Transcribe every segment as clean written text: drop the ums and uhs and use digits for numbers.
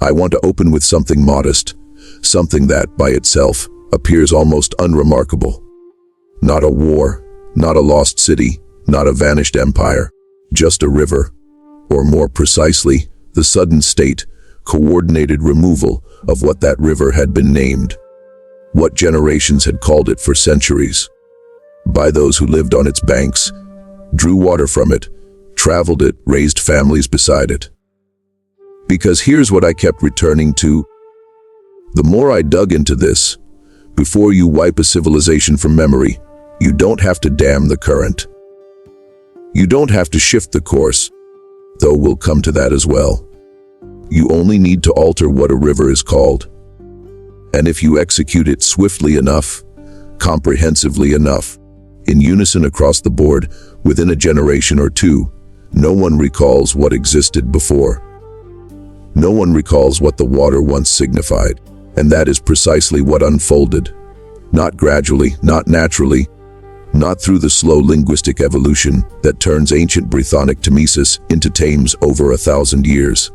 I want to open with something modest, something that, by itself, appears almost unremarkable. Not a war, not a lost city, not a vanished empire, just a river, or more precisely, the sudden state, coordinated removal of what that river had been named, what generations had called it for centuries, by those who lived on its banks, drew water from it, traveled it, raised families beside it. Because here's what I kept returning to. The more I dug into this, before you wipe a civilization from memory, you don't have to dam the current. You don't have to shift the course, though we'll come to that as well. You only need to alter what a river is called. And if you execute it swiftly enough, comprehensively enough, in unison across the board, within a generation or two, no one recalls what existed before. No one recalls what the water once signified, and that is precisely what unfolded. Not gradually, not naturally, not through the slow linguistic evolution that turns ancient Brythonic Tamisis into Thames over 1,000 years.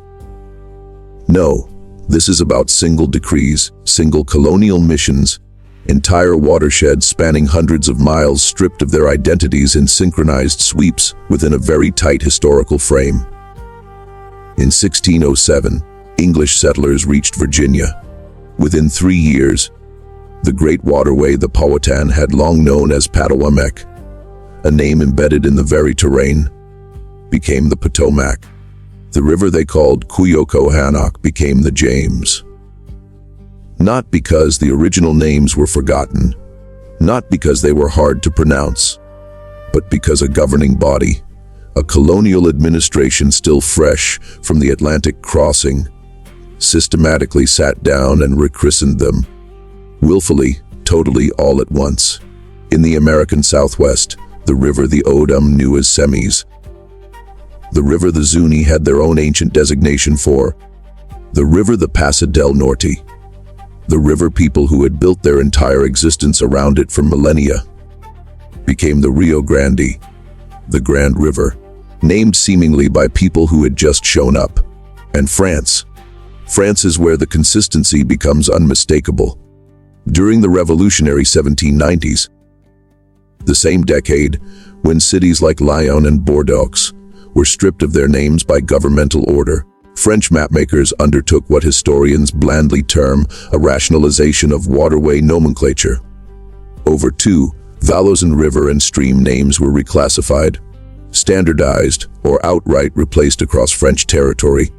No, this is about single decrees, single colonial missions, entire watersheds spanning hundreds of miles stripped of their identities in synchronized sweeps within a very tight historical frame. In 1607, English settlers reached Virginia. Within 3 years, the great waterway the Powhatan had long known as Potomac, a name embedded in the very terrain, became the Potomac. The river they called Cuyahoga became the James. Not because the original names were forgotten, not because they were hard to pronounce, but because a governing body, a colonial administration still fresh from the Atlantic crossing, systematically sat down and rechristened them, willfully, totally, all at once. In the American Southwest, the river the Odom knew as Semis. The river the Zuni had their own ancient designation for. The river the Paso del Norte. The river people who had built their entire existence around it for millennia became the Rio Grande, the Grand River, named seemingly by people who had just shown up. And France. France is where the consistency becomes unmistakable. During the revolutionary 1790s, the same decade when cities like Lyon and Bordeaux were stripped of their names by governmental order, French mapmakers undertook what historians blandly term a rationalization of waterway nomenclature. Over 2,000 river and stream names were reclassified, standardized, or outright replaced across French territory,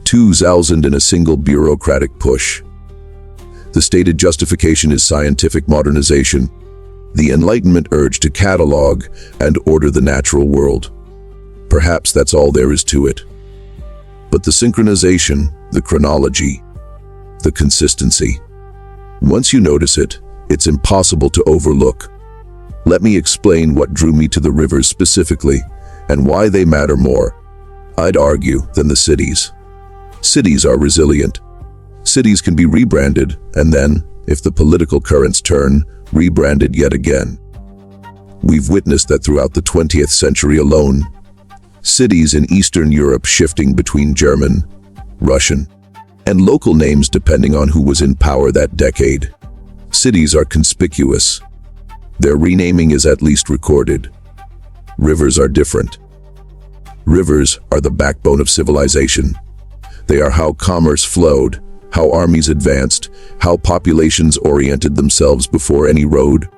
2,000 in a single bureaucratic push. The stated justification is scientific modernization, the Enlightenment urge to catalog and order the natural world. Perhaps that's all there is to it. But the synchronization, the chronology, the consistency, once you notice it, it's impossible to overlook. Let me explain what drew me to the rivers specifically, and why they matter more, I'd argue, than the cities. Cities are resilient. Cities can be rebranded, and then, if the political currents turn, rebranded yet again. We've witnessed that throughout the 20th century alone. Cities in Eastern Europe shifting between German, Russian, and local names depending on who was in power that decade. Cities are conspicuous. Their renaming is at least recorded. Rivers are different. Rivers are the backbone of civilization. They are how commerce flowed, how armies advanced, how populations oriented themselves before any road,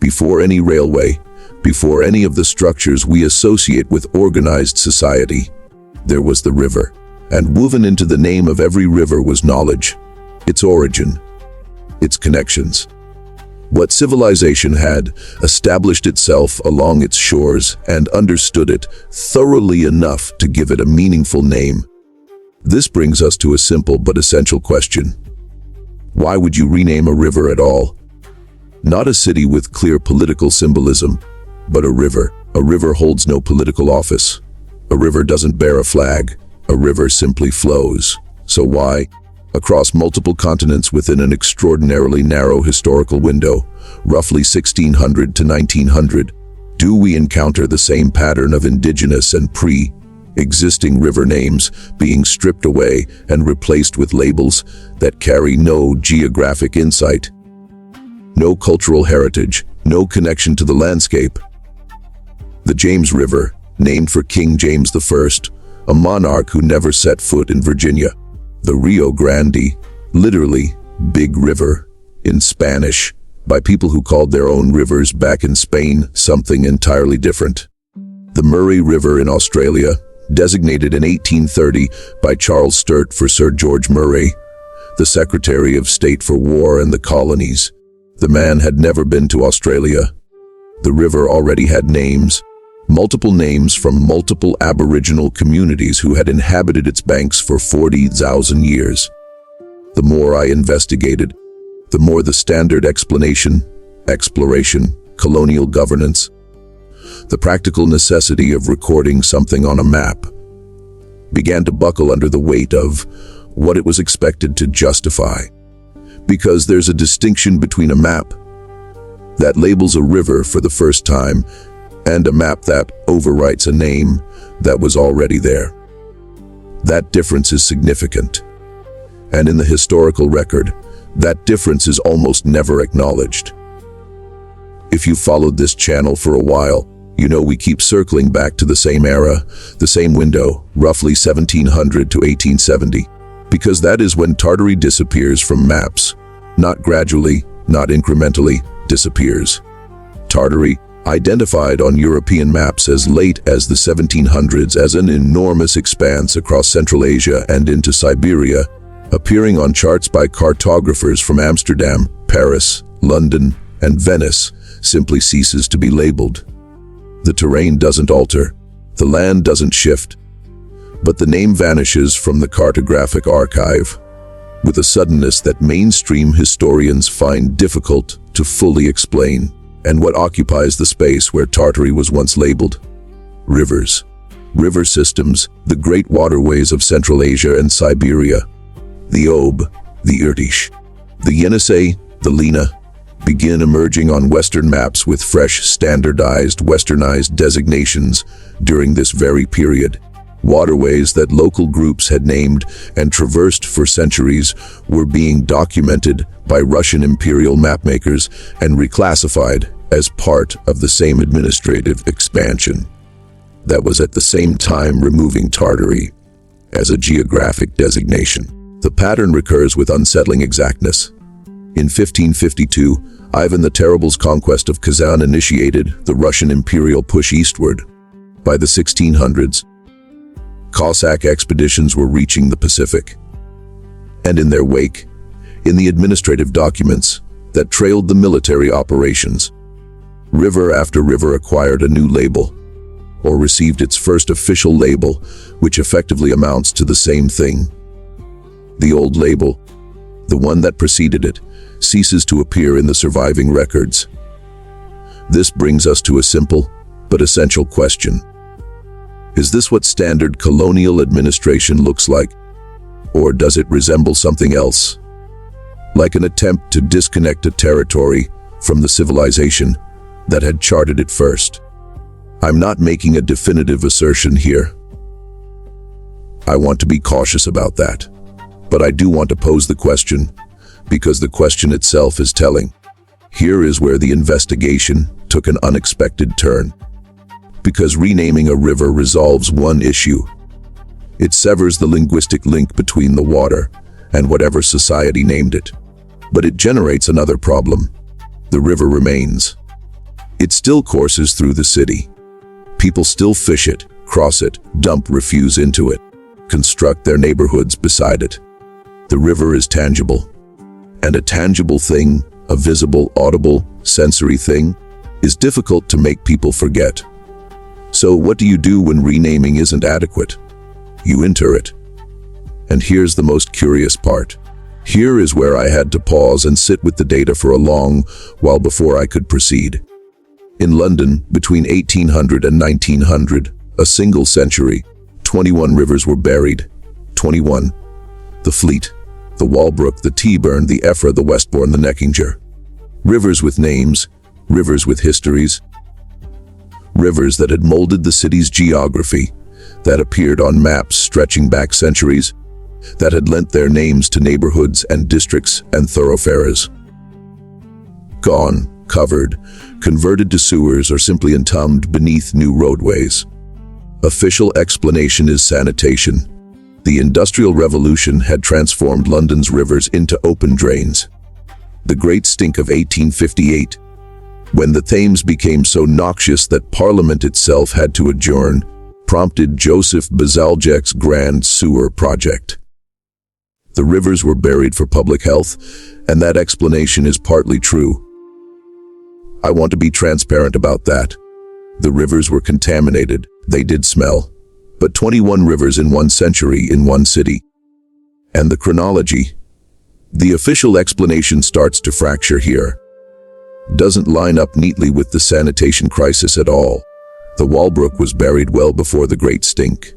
before any railway, before any of the structures we associate with organized society. There was the river, and woven into the name of every river was knowledge, its origin, its connections. What civilization had established itself along its shores and understood it thoroughly enough to give it a meaningful name. This brings us to a simple but essential question. Why would you rename a river at all? Not a city with clear political symbolism, but a river. A river holds no political office. A river doesn't bear a flag. A river simply flows. So why, across multiple continents within an extraordinarily narrow historical window, roughly 1600 to 1900, do we encounter the same pattern of indigenous and existing river names being stripped away and replaced with labels that carry no geographic insight, no cultural heritage, no connection to the landscape. The James River, named for King James I, a monarch who never set foot in Virginia. The Rio Grande, literally Big River in Spanish, by people who called their own rivers back in Spain something entirely different. The Murray River in Australia, designated in 1830 by Charles Sturt for Sir George Murray, the Secretary of State for War and the Colonies. The man had never been to Australia. The river already had names, multiple names from multiple Aboriginal communities who had inhabited its banks for 40,000 years. The more I investigated, the more the standard explanation, exploration, colonial governance, the practical necessity of recording something on a map, began to buckle under the weight of what it was expected to justify. Because there's a distinction between a map that labels a river for the first time and a map that overwrites a name that was already there. That difference is significant. And in the historical record, that difference is almost never acknowledged. If you followed this channel for a while, you know we keep circling back to the same era, the same window, roughly 1700 to 1870, because that is when Tartary disappears from maps. Not gradually, not incrementally, disappears. Tartary, identified on European maps as late as the 1700s as an enormous expanse across Central Asia and into Siberia, appearing on charts by cartographers from Amsterdam, Paris, London, and Venice, simply ceases to be labeled. The terrain doesn't alter, the land doesn't shift, but the name vanishes from the cartographic archive with a suddenness that mainstream historians find difficult to fully explain. And what occupies the space where Tartary was once labeled? Rivers. River systems, the great waterways of Central Asia and Siberia. The Ob, the Irtysh, the Yenisei, the Lena, begin emerging on Western maps with fresh, standardized, westernized designations during this very period. Waterways that local groups had named and traversed for centuries were being documented by Russian imperial mapmakers and reclassified as part of the same administrative expansion that was at the same time removing Tartary as a geographic designation. The pattern recurs with unsettling exactness. In 1552, Ivan the Terrible's conquest of Kazan initiated the Russian imperial push eastward. By the 1600s, Cossack expeditions were reaching the Pacific, and in their wake, in the administrative documents that trailed the military operations, river after river acquired a new label, or received its first official label, which effectively amounts to the same thing. The old label, the one that preceded it, ceases to appear in the surviving records. This brings us to a simple but essential question. Is this what standard colonial administration looks like? Or does it resemble something else? Like an attempt to disconnect a territory from the civilization that had charted it first? I'm not making a definitive assertion here. I want to be cautious about that. But I do want to pose the question, because the question itself is telling. Here is where the investigation took an unexpected turn. Because renaming a river resolves one issue. It severs the linguistic link between the water and whatever society named it. But it generates another problem. The river remains. It still courses through the city. People still fish it, cross it, dump refuse into it, construct their neighborhoods beside it. The river is tangible. And a tangible thing, a visible, audible, sensory thing, is difficult to make people forget. So what do you do when renaming isn't adequate? You inter it. And here's the most curious part. Here is where I had to pause and sit with the data for a long while before I could proceed. In London, between 1800 and 1900, a single century, 21 rivers were buried. 21. The Fleet, the Walbrook, the Tyburn, the Effra, the Westbourne, the Neckinger. Rivers with names, rivers with histories, rivers that had molded the city's geography, that appeared on maps stretching back centuries, that had lent their names to neighborhoods and districts and thoroughfares. Gone, covered, converted to sewers, or simply entombed beneath new roadways. Official explanation is sanitation. The Industrial Revolution had transformed London's rivers into open drains. The Great Stink of 1858, when the Thames became so noxious that Parliament itself had to adjourn, prompted Joseph Bazalgette's Grand Sewer Project. The rivers were buried for public health, and that explanation is partly true. I want to be transparent about that. The rivers were contaminated, they did smell. But 21 rivers in 1 century in one city. And the chronology. The official explanation starts to fracture here. Doesn't line up neatly with the sanitation crisis at all. The Walbrook was buried well before the Great Stink.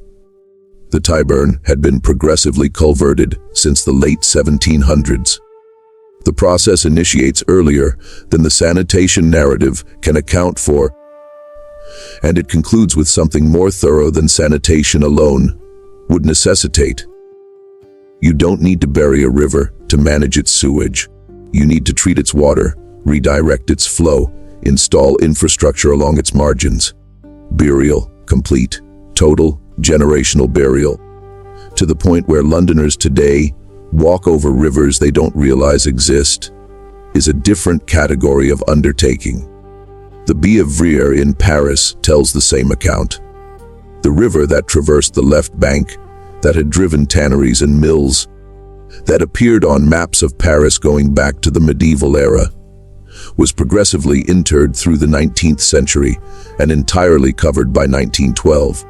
The Tyburn had been progressively culverted since the late 1700s. The process initiates earlier than the sanitation narrative can account for, and it concludes with something more thorough than sanitation alone would necessitate. You don't need to bury a river to manage its sewage. You need to treat its water, redirect its flow, install infrastructure along its margins. Burial, complete, total, generational burial, to the point where Londoners today walk over rivers they don't realize exist, is a different category of undertaking. The Bièvre in Paris tells the same account. The river that traversed the left bank, that had driven tanneries and mills, that appeared on maps of Paris going back to the medieval era, was progressively interred through the 19th century and entirely covered by 1912.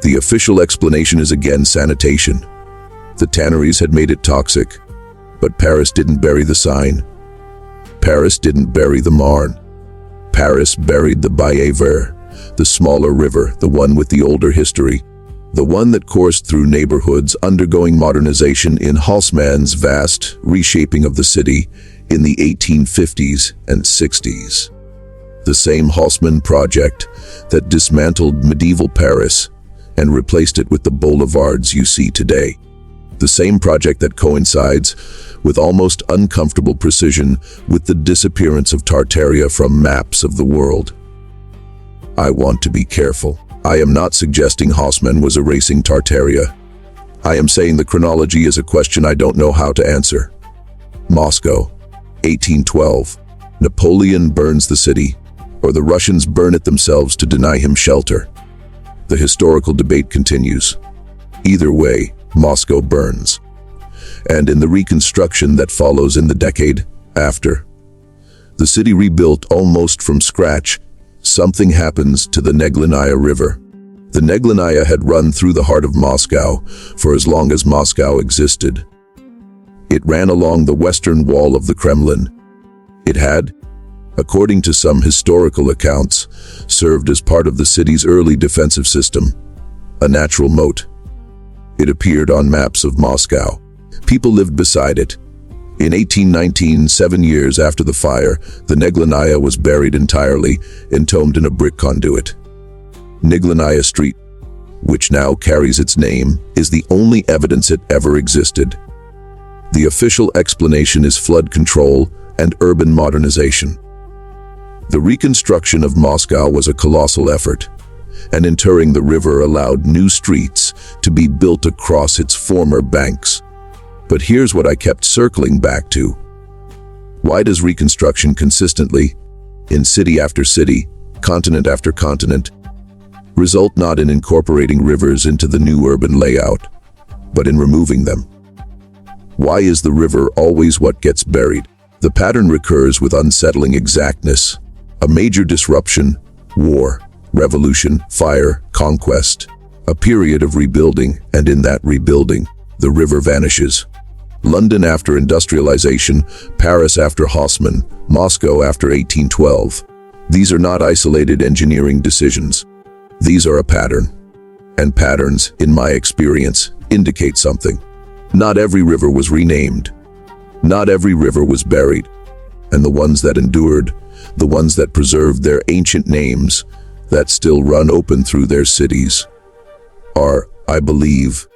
The official explanation is again sanitation. The tanneries had made it toxic, but Paris didn't bury the Seine. Paris didn't bury the Marne. Paris buried the Bièvre, the smaller river, the one with the older history, the one that coursed through neighborhoods undergoing modernization in Haussmann's vast reshaping of the city in the 1850s and 60s. The same Haussmann project that dismantled medieval Paris and replaced it with the boulevards you see today. The same project that coincides with almost uncomfortable precision with the disappearance of Tartaria from maps of the world. I want to be careful. I am not suggesting Haussmann was erasing Tartaria. I am saying the chronology is a question I don't know how to answer. Moscow, 1812. Napoleon burns the city, or the Russians burn it themselves to deny him shelter. The historical debate continues. Either way, Moscow burns. And in the reconstruction that follows in the decade after, the city rebuilt almost from scratch, something happens to the Neglannaya River. The Neglannaya had run through the heart of Moscow for as long as Moscow existed. It ran along the western wall of the Kremlin. It had, according to some historical accounts, served as part of the city's early defensive system, a natural moat. It appeared on maps of Moscow. People lived beside it. In 1819, 7 years after the fire, the Neglannaya was buried entirely, entombed in a brick conduit. Neglannaya Street, which now carries its name, is the only evidence it ever existed. The official explanation is flood control and urban modernization. The reconstruction of Moscow was a colossal effort, and interring the river allowed new streets to be built across its former banks. But here's what I kept circling back to. Why does reconstruction consistently, in city after city, continent after continent, result not in incorporating rivers into the new urban layout, but in removing them? Why is the river always what gets buried? The pattern recurs with unsettling exactness. A major disruption, war, revolution, fire, conquest, a period of rebuilding, and in that rebuilding, the river vanishes. London after industrialization, Paris after Haussmann, Moscow after 1812. These are not isolated engineering decisions. These are a pattern. And patterns, in my experience, indicate something. Not every river was renamed. Not every river was buried. And the ones that endured, the ones that preserved their ancient names, that still run open through their cities, are, I believe,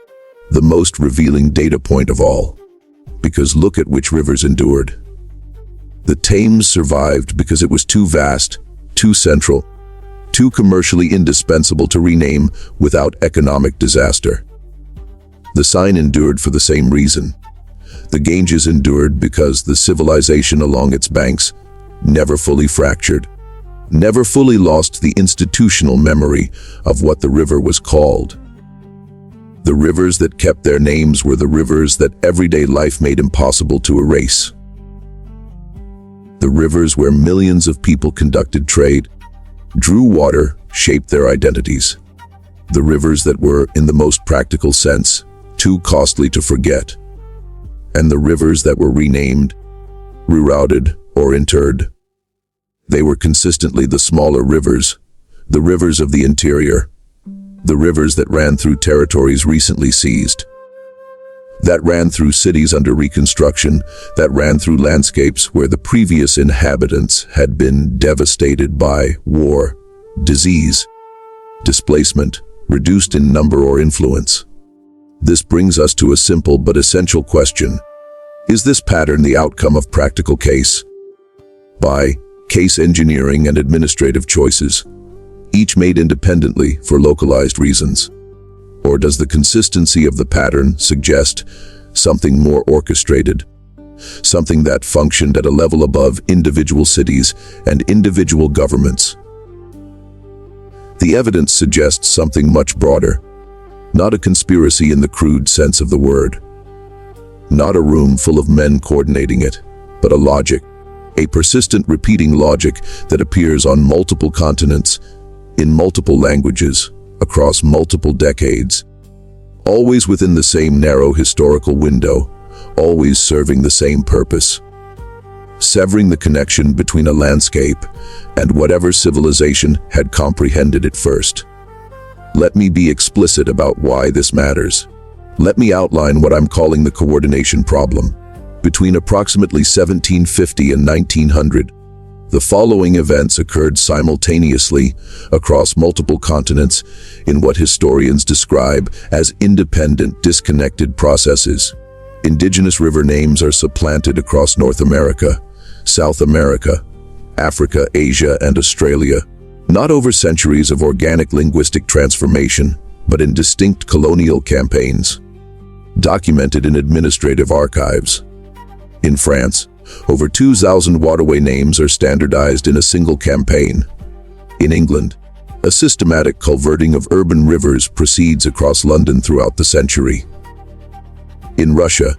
the most revealing data point of all. Because look at which rivers endured. The Thames survived because it was too vast, too central, too commercially indispensable to rename without economic disaster. The Seine endured for the same reason. The Ganges endured because the civilization along its banks never fully fractured, never fully lost the institutional memory of what the river was called. The rivers that kept their names were the rivers that everyday life made impossible to erase. The rivers where millions of people conducted trade, drew water, shaped their identities. The rivers that were, in the most practical sense, too costly to forget. And the rivers that were renamed, rerouted, or interred. They were consistently the smaller rivers, the rivers of the interior, the rivers that ran through territories recently seized, that ran through cities under reconstruction, that ran through landscapes where the previous inhabitants had been devastated by war, disease, displacement, reduced in number or influence. This brings us to a simple but essential question. Is this pattern the outcome of practical case engineering and administrative choices, each made independently for localized reasons? Or does the consistency of the pattern suggest something more orchestrated, something that functioned at a level above individual cities and individual governments? The evidence suggests something much broader, not a conspiracy in the crude sense of the word, not a room full of men coordinating it, but a logic, a persistent repeating logic that appears on multiple continents, in multiple languages, across multiple decades, always within the same narrow historical window, always serving the same purpose, severing the connection between a landscape and whatever civilization had comprehended it first. Let me be explicit about why this matters. Let me outline what I'm calling the coordination problem. Between approximately 1750 and 1900, the following events occurred simultaneously across multiple continents in what historians describe as independent, disconnected processes. Indigenous river names are supplanted across North America, South America, Africa, Asia, and Australia, not over centuries of organic linguistic transformation, but in distinct colonial campaigns, documented in administrative archives. In France, over 2,000 waterway names are standardized in a single campaign. In England, a systematic culverting of urban rivers proceeds across London throughout the century. In Russia,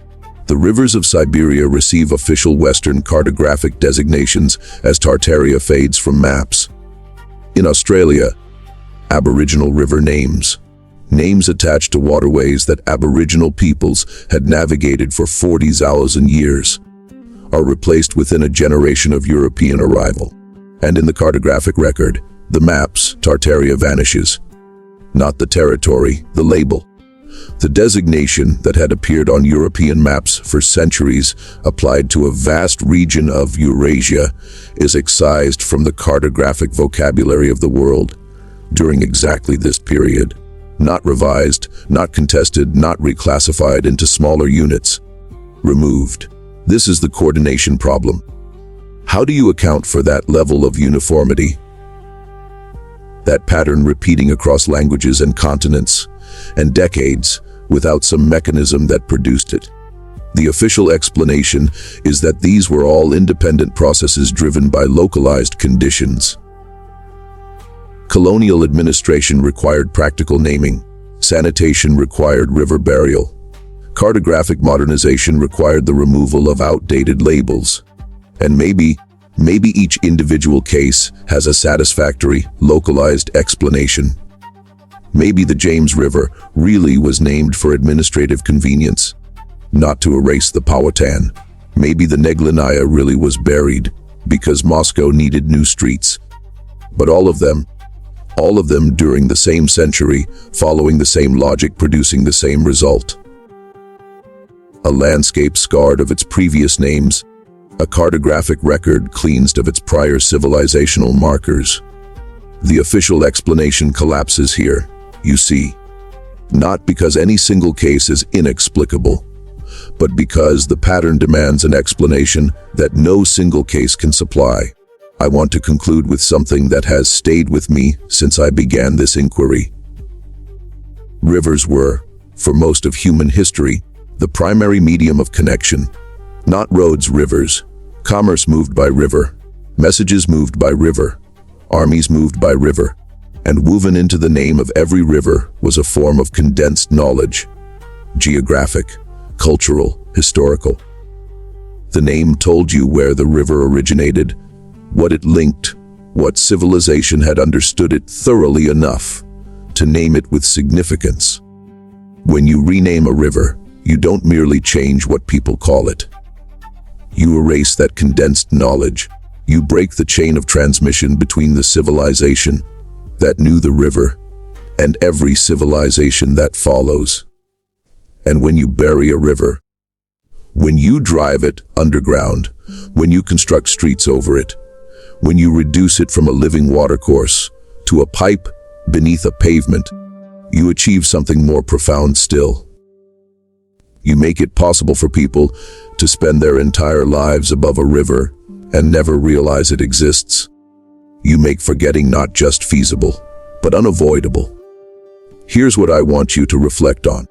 the rivers of Siberia receive official Western cartographic designations as Tartaria fades from maps. In Australia, Aboriginal river names attached to waterways that Aboriginal peoples had navigated for 40,000 years, are replaced within a generation of European arrival. And in the cartographic record, the maps, Tartaria vanishes. Not the territory, the label. The designation that had appeared on European maps for centuries, applied to a vast region of Eurasia, is excised from the cartographic vocabulary of the world during exactly this period. Not revised, not contested, not reclassified into smaller units. Removed. This is the coordination problem. How do you account for that level of uniformity? That pattern repeating across languages and continents and decades without some mechanism that produced it. The official explanation is that these were all independent processes driven by localized conditions. Colonial administration required practical naming. Sanitation required river burial. Cartographic modernization required the removal of outdated labels. And maybe each individual case has a satisfactory, localized explanation. Maybe the James River really was named for administrative convenience, not to erase the Powhatan. Maybe the Neglinaya really was buried because Moscow needed new streets. But all of them during the same century, following the same logic, producing the same result. A landscape scarred of its previous names, a cartographic record cleansed of its prior civilizational markers. The official explanation collapses here. You see, Not because any single case is inexplicable, but because the pattern demands an explanation that no single case can supply. I want to conclude with something that has stayed with me since I began this inquiry. Rivers were, for most of human history, the primary medium of connection. Not roads, rivers. Commerce moved by river. Messages moved by river. Armies moved by river. And woven into the name of every river was a form of condensed knowledge. Geographic, cultural, historical. The name told you where the river originated, what it linked, what civilization had understood it thoroughly enough to name it with significance. When you rename a river, you don't merely change what people call it. You erase that condensed knowledge. You break the chain of transmission between the civilization that knew the river and every civilization that follows. And when you bury a river, when you drive it underground, when you construct streets over it, when you reduce it from a living watercourse to a pipe beneath a pavement, you achieve something more profound still. You make it possible for people to spend their entire lives above a river and never realize it exists. You make forgetting not just feasible, but unavoidable. Here's what I want you to reflect on.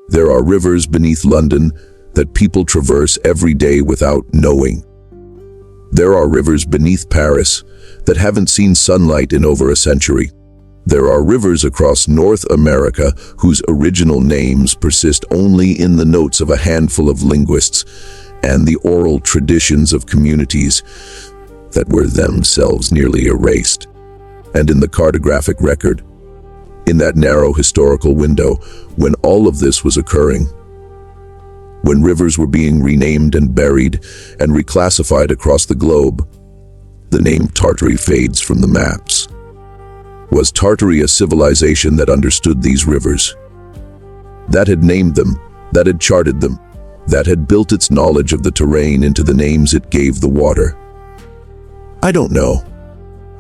There are rivers beneath London that people traverse every day without knowing. There are rivers beneath Paris that haven't seen sunlight in over a century. There are rivers across North America whose original names persist only in the notes of a handful of linguists and the oral traditions of communities that were themselves nearly erased. And in the cartographic record, in that narrow historical window when all of this was occurring, when rivers were being renamed and buried and reclassified across the globe, the name Tartary fades from the maps. Was Tartary a civilization that understood these rivers, that had named them, that had charted them, that had built its knowledge of the terrain into the names it gave the water? I don't know.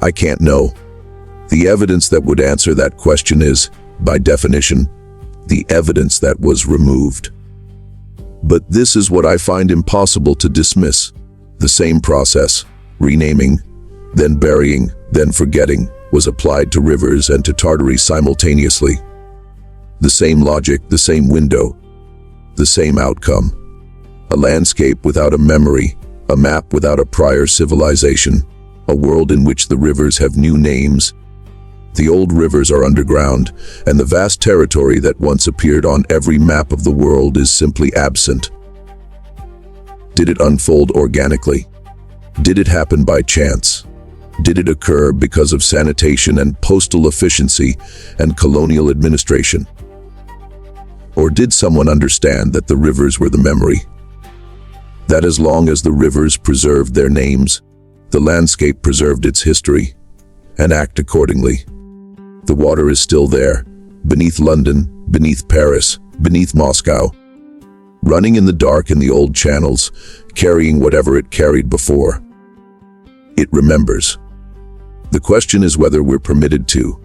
I can't know. The evidence that would answer that question is, by definition, the evidence that was removed. But this is what I find impossible to dismiss. The same process, renaming, then burying, then forgetting, was applied to rivers and to Tartary simultaneously. The same logic, the same window, the same outcome. A landscape without a memory, a map without a prior civilization, a world in which the rivers have new names. The old rivers are underground, and the vast territory that once appeared on every map of the world is simply absent. Did it unfold organically? Did it happen by chance? Did it occur because of sanitation and postal efficiency and colonial administration? Or did someone understand that the rivers were the memory? That as long as the rivers preserved their names, the landscape preserved its history, and act accordingly. The water is still there, beneath London, beneath Paris, beneath Moscow, running in the dark in the old channels, carrying whatever it carried before. It remembers. The question is whether we're permitted to.